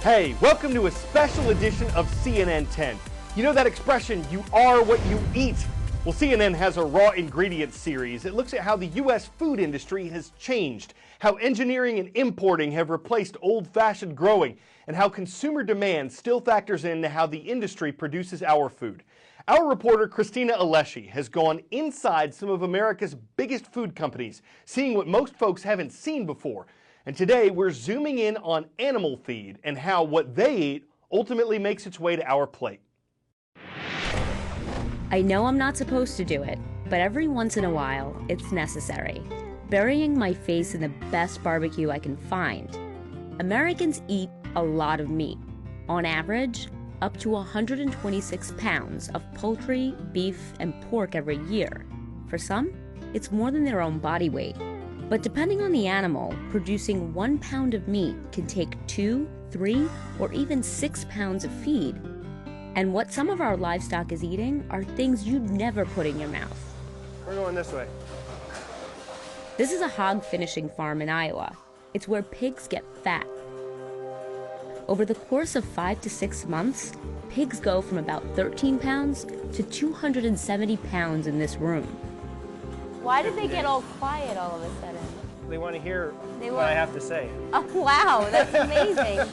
Hey, welcome to a special edition of CNN 10. You know that expression, you are what you eat? Well, CNN has a raw ingredients series. It looks at how the U.S. food industry has changed, how engineering and importing have replaced old-fashioned growing, and how consumer demand still factors into how the industry produces our food. Our reporter, Christina Alessi, has gone inside some of America's biggest food companies, seeing what most folks haven't seen before. And today, we're zooming in on animal feed and how what they eat ultimately makes its way to our plate. I know I'm not supposed to do it, but every once in a while, it's necessary. Burying my face in the best barbecue I can find. Americans eat a lot of meat. On average, up to 126 pounds of poultry, beef, and pork every year. For some, it's more than their own body weight. But depending on the animal, producing 1 pound of meat can take 2, 3, or even 6 pounds of feed. And what some of our livestock is eating are things you'd never put in your mouth. We're going this way. This is a hog finishing farm in Iowa. It's where pigs get fat. Over the course of 5 to 6 months, pigs go from about 13 pounds to 270 pounds in this room. Why did they get all quiet all of a sudden? They want to hear what I have to say. Oh, wow, that's amazing.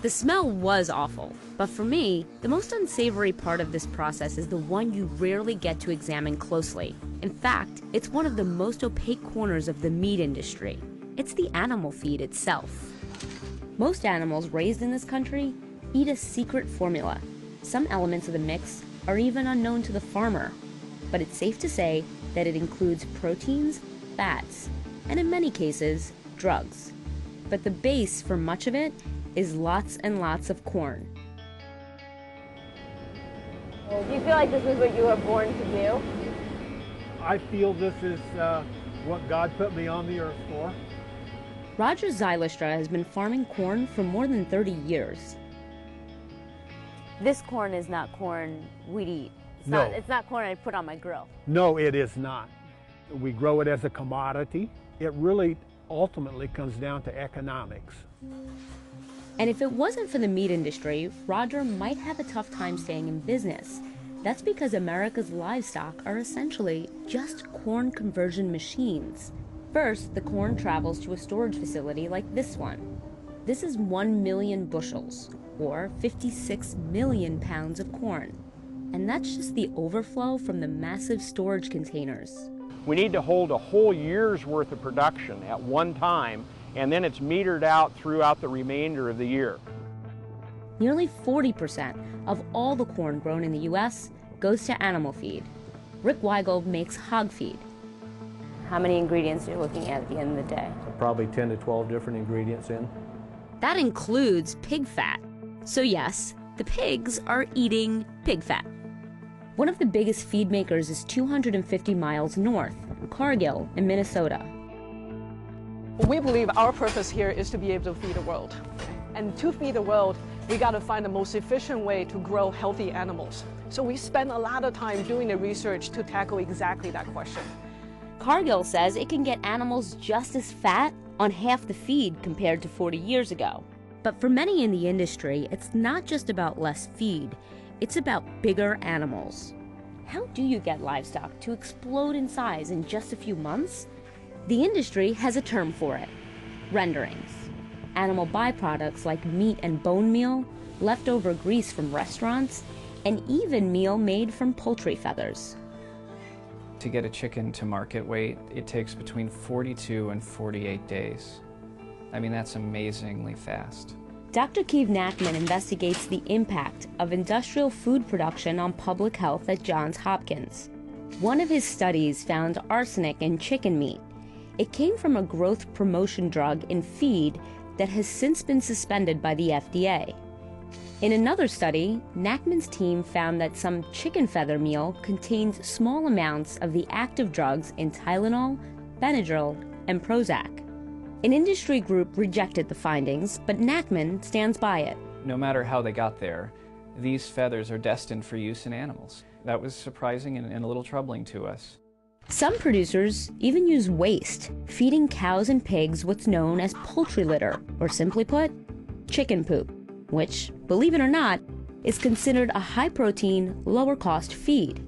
The smell was awful, but for me, the most unsavory part of this process is the one you rarely get to examine closely. In fact, it's one of the most opaque corners of the meat industry. It's the animal feed itself. Most animals raised in this country eat a secret formula. Some elements of the mix are even unknown to the farmer, but it's safe to say that it includes proteins, fats, and in many cases, drugs. But the base for much of it is lots and lots of corn. Do you feel like this was what you were born to do? I feel this is what God put me on the earth for. Roger Zylistra has been farming corn for more than 30 years. This corn is not corn we'd eat. It's not corn I'd put on my grill. No, it is not. We grow it as a commodity. It really ultimately comes down to economics. And if it wasn't for the meat industry, Roger might have a tough time staying in business. That's because America's livestock are essentially just corn conversion machines. First, the corn travels to a storage facility like this one. This is 1 million bushels, or 56 million pounds of corn. And that's just the overflow from the massive storage containers. We need to hold a whole year's worth of production at one time, and then it's metered out throughout the remainder of the year. Nearly 40% of all the corn grown in the U.S. goes to animal feed. Rick Weigel makes hog feed. How many ingredients are you looking at the end of the day? Probably 10 to 12 different ingredients in. That includes pig fat. So yes, the pigs are eating pig fat. One of the biggest feed makers is 250 miles north, Cargill in Minnesota. We believe our purpose here is to be able to feed the world. And to feed the world, we got to find the most efficient way to grow healthy animals. So we spend a lot of time doing the research to tackle exactly that question. Cargill says it can get animals just as fat on half the feed compared to 40 years ago. But for many in the industry, it's not just about less feed, it's about bigger animals. How do you get livestock to explode in size in just a few months? The industry has a term for it: renderings. Animal byproducts like meat and bone meal, leftover grease from restaurants, and even meal made from poultry feathers. To get a chicken to market weight, it takes between 42 and 48 days. I mean, that's amazingly fast. Dr. Keith Nachman investigates the impact of industrial food production on public health at Johns Hopkins. One of his studies found arsenic in chicken meat. It came from a growth promotion drug in feed that has since been suspended by the FDA. In another study, Nachman's team found that some chicken feather meal contains small amounts of the active drugs in Tylenol, Benadryl, and Prozac. An industry group rejected the findings, but Nachman stands by it. No matter how they got there, these feathers are destined for use in animals. That was surprising and a little troubling to us. Some producers even use waste, feeding cows and pigs what's known as poultry litter, or simply put, chicken poop. which, believe it or not, is considered a high-protein, lower-cost feed.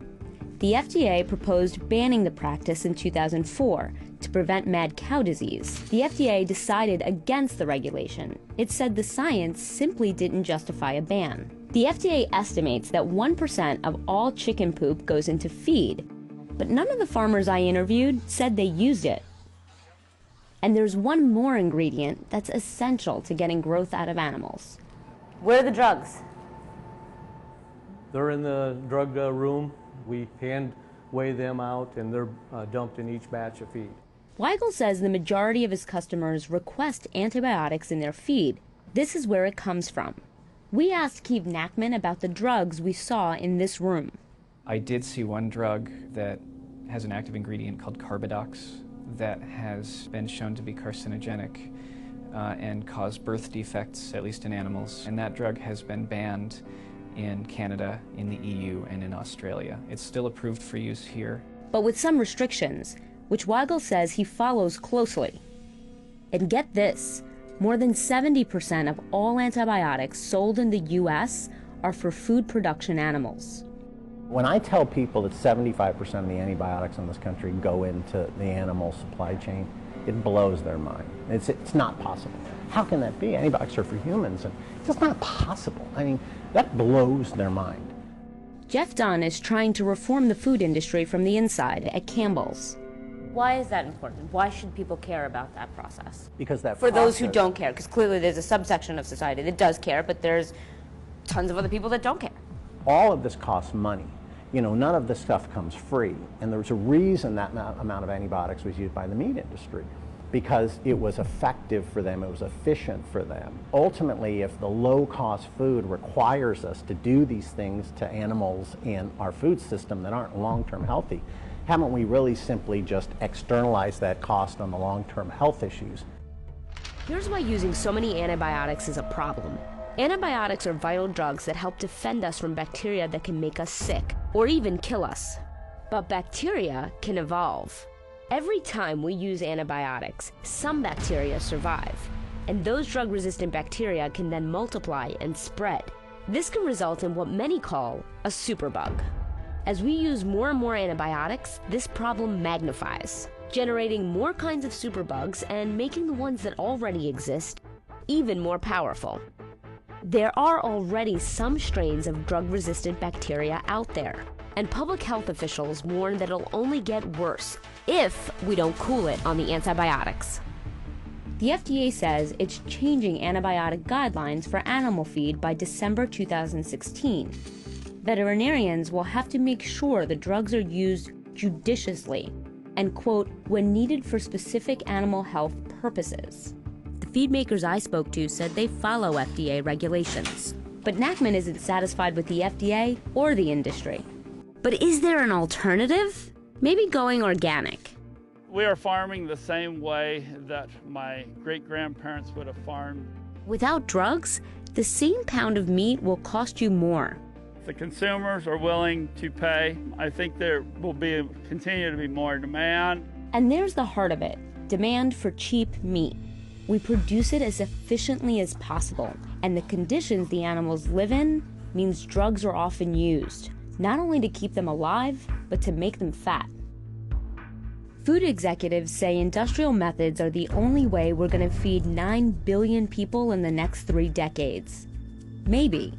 The FDA proposed banning the practice in 2004 to prevent mad cow disease. The FDA decided against the regulation. It said the science simply didn't justify a ban. The FDA estimates that 1% of all chicken poop goes into feed, but none of the farmers I interviewed said they used it. And there's one more ingredient that's essential to getting growth out of animals. Where are the drugs? They're in the drug room. We hand weigh them out, and they're dumped in each batch of feed. Weigel says the majority of his customers request antibiotics in their feed. This is where it comes from. We asked Keith Nachman about the drugs we saw in this room. I did see one drug that has an active ingredient called Carbadox that has been shown to be carcinogenic and cause birth defects, at least in animals. And that drug has been banned in Canada, in the EU, and in Australia. It's still approved for use here. But with some restrictions, which Weigel says he follows closely. And get this, more than 70% of all antibiotics sold in the U.S. are for food production animals. When I tell people that 75% of the antibiotics in this country go into the animal supply chain, it blows their mind. It's not possible. How can that be? Antibiotics are for humans, and it's just not possible. I mean, that blows their mind. Jeff Dunn is trying to reform the food industry from the inside at Campbell's. Why is that important? Why should people care about that process? Because that For those who don't care, because clearly there's a subsection of society that does care, but there's tons of other people that don't care. All of this costs money. You know, none of this stuff comes free. And there's a reason that amount of antibiotics was used by the meat industry, because it was effective for them, it was efficient for them. Ultimately, if the low-cost food requires us to do these things to animals in our food system that aren't long-term healthy, haven't we really simply just externalized that cost on the long-term health issues? Here's why using so many antibiotics is a problem. Antibiotics are vital drugs that help defend us from bacteria that can make us sick, or even kill us. But bacteria can evolve. Every time we use antibiotics, some bacteria survive, and those drug-resistant bacteria can then multiply and spread. This can result in what many call a superbug. As we use more and more antibiotics, this problem magnifies, generating more kinds of superbugs and making the ones that already exist even more powerful. There are already some strains of drug-resistant bacteria out there, and public health officials warn that it'll only get worse if we don't cool it on the antibiotics. The FDA says it's changing antibiotic guidelines for animal feed by December 2016. Veterinarians will have to make sure the drugs are used judiciously and, quote, when needed for specific animal health purposes. The feed makers I spoke to said they follow FDA regulations. But Nachman isn't satisfied with the FDA or the industry. But is there an alternative? Maybe going organic. We are farming the same way that my great-grandparents would have farmed. Without drugs, the same pound of meat will cost you more. The consumers are willing to pay. I think there will continue to be more demand. And there's the heart of it, demand for cheap meat. We produce it as efficiently as possible, and the conditions the animals live in means drugs are often used, not only to keep them alive, but to make them fat. Food executives say industrial methods are the only way we're going to feed 9 billion people in the next 3 decades. Maybe.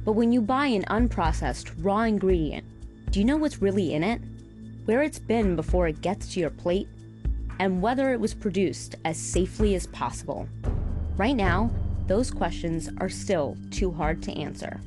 But when you buy an unprocessed, raw ingredient, do you know what's really in it? Where it's been before it gets to your plate? And whether it was produced as safely as possible. Right now, those questions are still too hard to answer.